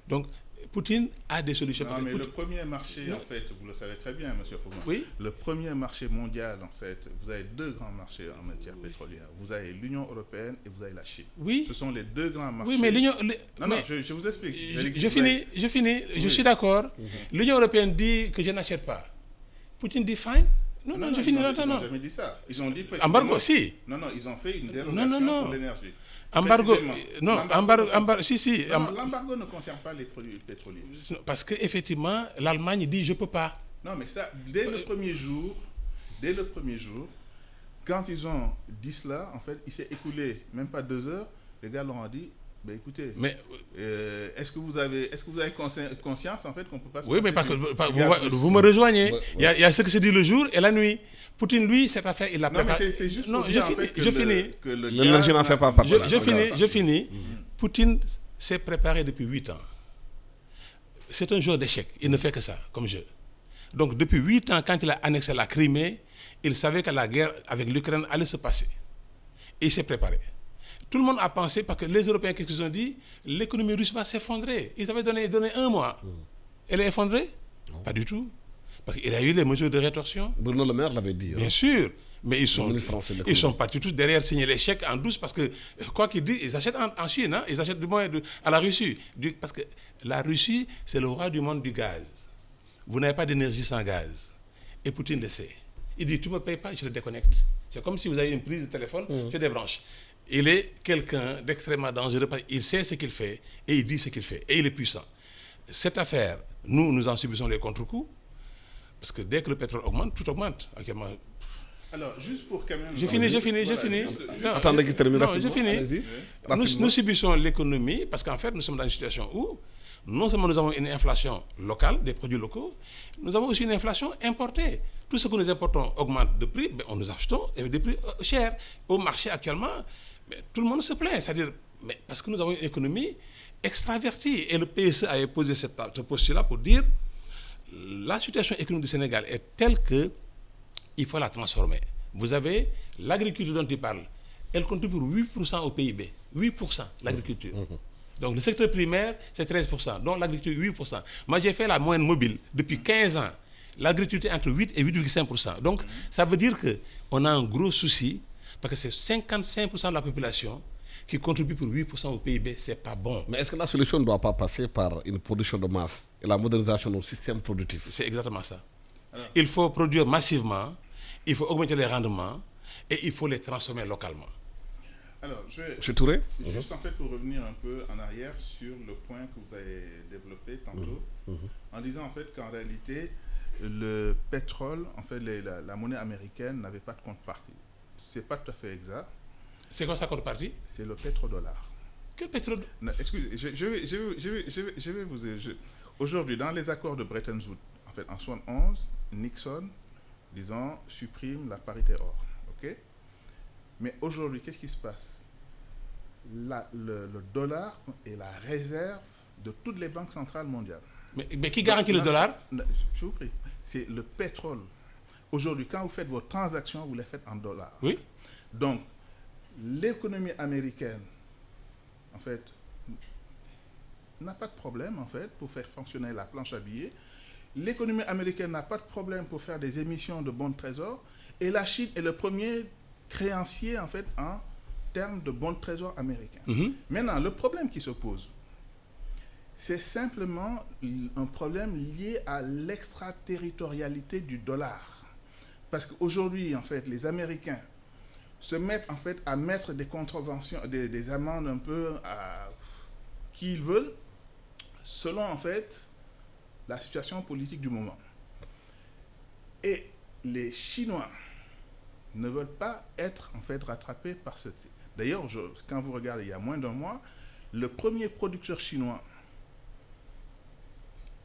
Donc, Poutine a des solutions. Non, mais le premier marché, en fait, vous le savez très bien, M. Kouman. Oui. Le premier marché mondial, en fait, vous avez 2 grands marchés en matière pétrolière. Vous avez l'Union européenne et vous avez la Chine. Oui. Ce sont les 2 grands marchés. Oui, mais l'Union... Non, je vous explique. Je finis. Oui. Je suis d'accord. L'Union européenne dit que je n'achète pas. Poutine dit fine. Non, je finis. Ils n'ont jamais dit ça. Ils ont dit... Embargo, si. Non, ils ont fait une dérogation pour l'énergie. Embargo, l'embargo ne concerne pas les produits pétroliers. Parce qu'effectivement, l'Allemagne dit je ne peux pas. Non, mais ça, dès le premier jour, quand ils ont dit cela, en fait, il s'est écoulé même pas 2 heures, les gars leur ont dit, écoutez, est-ce que vous avez conscience en fait qu'on ne peut pas se... Oui, mais parce que vous me rejoignez. Il y a ce qui se dit le jour et la nuit. Poutine, lui, cette affaire, il l'a préparé. Non, mais c'est juste pour dire je finis. L'énergie n'en fait pas partie. Je finis. Poutine s'est préparé depuis 8 ans. C'est un jeu d'échecs. Il ne fait que ça, comme jeu. Donc, depuis 8 ans, quand il a annexé la Crimée, il savait que la guerre avec l'Ukraine allait se passer. Et il s'est préparé. Tout le monde a pensé, parce que les Européens, qu'est-ce qu'ils ont dit? L'économie russe va s'effondrer. Ils avaient donné 1 mois. Elle est effondrée? Non. Pas du tout. Parce qu'il y a eu les mesures de rétorsion. Bruno Le Maire l'avait dit. Bien sûr. Mais ils sont pas du tout derrière signer les chèques en douce parce que, quoi qu'ils disent, ils achètent en Chine. Hein, ils achètent du moins à la Russie. Parce que la Russie, c'est le roi du monde du gaz. Vous n'avez pas d'énergie sans gaz. Et Poutine le sait. Il dit, tu ne me payes pas, je le déconnecte. C'est comme si vous avez une prise de téléphone, je débranche. Il est quelqu'un d'extrêmement dangereux parce qu'il sait ce qu'il fait et il dit ce qu'il fait. Et il est puissant. Cette affaire, nous en subissons les contre-coups. Parce que dès que le pétrole augmente, tout augmente. Actuellement. Alors, juste pour quand même... Je finis. Attendez qu'il termine rapidement. Je finis. Nous subissons l'économie parce qu'en fait, nous sommes dans une situation où non seulement nous avons une inflation locale, des produits locaux, nous avons aussi une inflation importée. Tout ce que nous importons augmente de prix, on nous achetons avec des prix chers. Au marché actuellement, mais tout le monde se plaint. C'est-à-dire, parce que nous avons une économie extravertie. Et le PSE avait posé ce postulat pour dire la situation économique du Sénégal est telle que il faut la transformer. Vous avez l'agriculture dont tu parles, elle contribue pour 8% au PIB. 8%, l'agriculture. Donc le secteur primaire, c'est 13%. Donc l'agriculture, 8%. Moi, j'ai fait la moyenne mobile depuis 15 ans. L'agriculture entre 8 et 8,5%. Donc ça veut dire qu'on a un gros souci, parce que c'est 55% de la population qui contribue pour 8% au PIB. C'est pas bon. Mais est-ce que la solution ne doit pas passer par une production de masse et la modernisation de nos systèmes productifs? C'est exactement ça. Il faut produire massivement, il faut augmenter les rendements et il faut les transformer localement. Alors, Monsieur Touré? juste en fait pour revenir un peu en arrière sur le point que vous avez développé tantôt, en disant en fait qu'en réalité, le pétrole, en fait, la monnaie américaine n'avait pas de contrepartie. C'est pas tout à fait exact. C'est quoi sa contrepartie? C'est le pétrodollar. Quel pétrole? Non, excusez, je vais vous... Aujourd'hui, dans les accords de Bretton Woods, en fait, en 71, Nixon, disons, supprime la parité or. OK? Mais aujourd'hui, qu'est-ce qui se passe? Le dollar est la réserve de toutes les banques centrales mondiales. Mais qui garantit le dollar? Je vous prie. C'est le pétrole. Aujourd'hui, quand vous faites vos transactions, vous les faites en dollars. Oui. Donc, l'économie américaine, en fait, n'a pas de problème, en fait, pour faire fonctionner la planche à billets. L'économie américaine n'a pas de problème pour faire des émissions de bons de trésor. Et la Chine est le premier créancier, en fait, en termes de bons de trésor américains. Maintenant, le problème qui se pose, c'est simplement un problème lié à l'extraterritorialité du dollar. Parce qu'aujourd'hui, en fait, les Américains se mettent en fait à mettre des contraventions, des amendes un peu à qui ils veulent, selon en fait la situation politique du moment. Et les Chinois ne veulent pas être en fait rattrapés par cette... D'ailleurs, quand vous regardez, il y a moins d'un mois, le premier producteur chinois,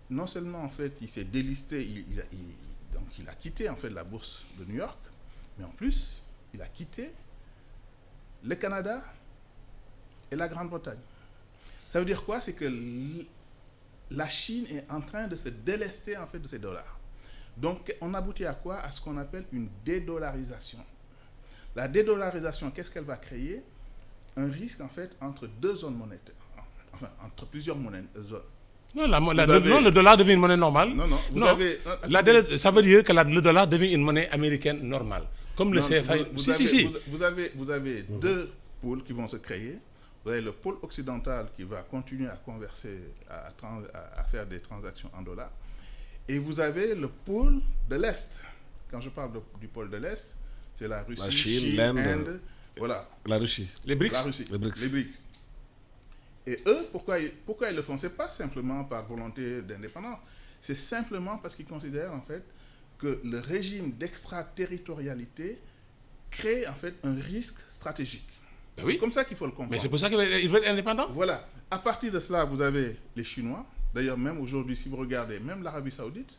non seulement en fait il s'est délisté, donc il a quitté en fait la bourse de New York, mais en plus il a quitté le Canada et la Grande-Bretagne. Ça veut dire quoi? C'est que la Chine est en train de se délester en fait de ses dollars. Donc on aboutit à quoi? À ce qu'on appelle une dédollarisation. La dédollarisation, qu'est-ce qu'elle va créer? Un risque en fait entre deux zones monétaires, enfin entre plusieurs zones. Non, le dollar devient une monnaie normale. Non, ça veut dire que le dollar devient une monnaie américaine normale. Comme le CFA. Vous avez deux pôles qui vont se créer. Vous avez le pôle occidental qui va continuer à converser, à faire des transactions en dollars. Et vous avez le pôle de l'Est. Quand je parle du pôle de l'Est, c'est la Russie, la Chine, l'Inde, voilà. La Russie. Les BRICS. La Russie, les BRICS. Et eux, pourquoi ils le font? Ce n'est pas simplement par volonté d'indépendance, c'est simplement parce qu'ils considèrent en fait que le régime d'extraterritorialité crée en fait un risque stratégique. Ben oui. C'est comme ça qu'il faut le comprendre. Mais c'est pour ça qu'ils veulent être indépendants. Voilà. À partir de cela, vous avez les Chinois. D'ailleurs, même aujourd'hui, si vous regardez, même l'Arabie Saoudite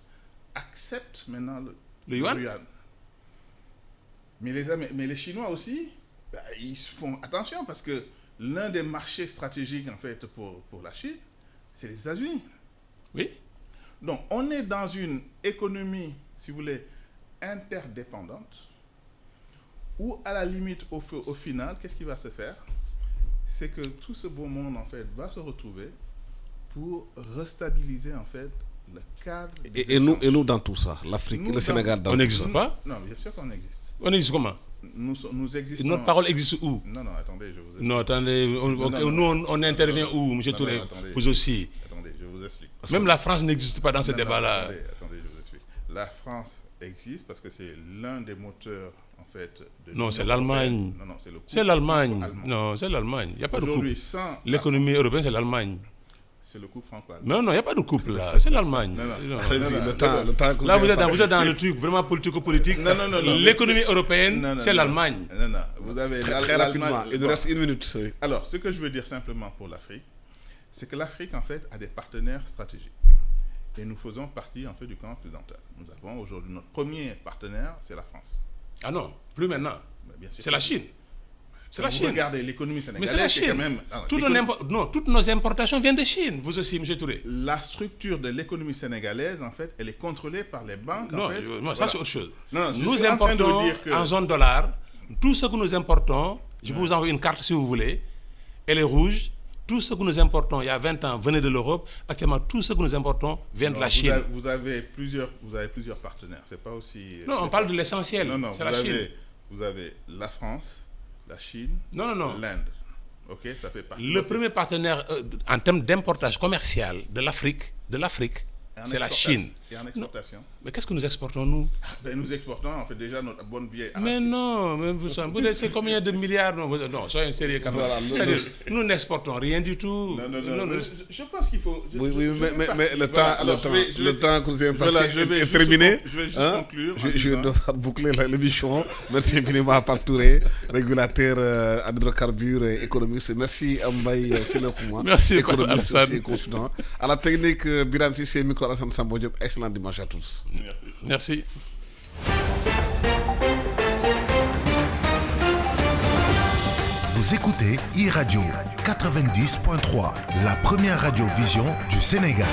accepte maintenant le yuan. Mais les Chinois aussi, ils font attention parce que l'un des marchés stratégiques, en fait, pour la Chine, c'est les États-Unis. Oui. Donc, on est dans une économie, si vous voulez, interdépendante, où, à la limite, au final, qu'est-ce qui va se faire? C'est que tout ce beau monde, en fait, va se retrouver pour restabiliser, en fait, le cadre... Et nous, dans tout ça, l'Afrique, le Sénégal, dans on tout n'existe ça. pas? Non, bien sûr qu'on existe. On existe comment? Nous existons... Notre parole existe où? Non, attendez, je vous explique. Non, attendez, nous, on intervient où, M. Touré? Vous aussi. Attendez, je vous explique. Même la France n'existe pas dans ce débat-là. Attendez, je vous explique. La France existe parce que c'est l'un des moteurs, en fait... Non, c'est l'Allemagne. Non, c'est le couple C'est l'Allemagne. franco-allemand. Non, c'est l'Allemagne. Il n'y a pas de couple. Aujourd'hui, sans... L'économie européenne, c'est l'Allemagne. C'est le couple franco-allemand. Non, il n'y a pas de couple là. C'est l'Allemagne. Le temps Là, vous êtes dans le truc vraiment politico-politique. Non. L'économie européenne, c'est l'Allemagne. Non. Vous avez Très rapidement. Il nous reste une minute. Alors, ce que je veux dire simplement pour l'Afrique, c'est que l'Afrique, en fait, a des partenaires stratégiques. Et nous faisons partie, en fait, du camp occidental. Nous avons aujourd'hui notre premier partenaire, c'est la France. Ah non, plus maintenant. Mais bien sûr. C'est la Chine. C'est la Vous Chine. regardez l'économie Mais sénégalaise, c'est la c'est Chine. quand même... Toutes nos importations viennent de Chine. Vous aussi, M. Touré. La structure de l'économie sénégalaise, en fait, elle est contrôlée par les banques. Non, en fait. ça c'est autre chose. Non, je nous suis en train de vous importons dire que- en zone dollar. Tout ce que nous importons, je peux vous envoyer une carte si vous voulez. Elle est rouge. Tout ce que nous importons il y a 20 ans venait de l'Europe. Actuellement, tout ce que nous importons vient de la Chine. Vous avez plusieurs partenaires. C'est pas aussi... Non, on parle de l'essentiel. Non, C'est la Chine. Vous avez la France, la Chine, Non. l'Inde. OK, ça fait partie. Le premier partenaire en termes d'importation commerciale de l'Afrique, Et en c'est la exportation. Chine. Et en exportation. Mais qu'est-ce que nous exportons, nous? Ben, nous exportons, en fait, déjà notre bonne vieille... Mais non, c'est combien de milliards? Non, soyez sérieux quand même. Voilà, C'est-à-dire, nous n'exportons rien du tout. Non. Je pense qu'il faut... Oui, mais le temps que vous avez passé est juste terminé. Je vais juste Hein? conclure. Je vais devoir boucler l'émission. Merci infiniment à Pape Touré, régulateur en hydrocarbures et économiste. Merci à Mbaye Sénékouma, Merci, économiste Alassane. et consultant. À la technique, Biran Sissé, micro Alassane Sambo Diop. Excellent dimanche à tous. Merci. Vous écoutez e-Radio 90.3, la première radio-vision du Sénégal.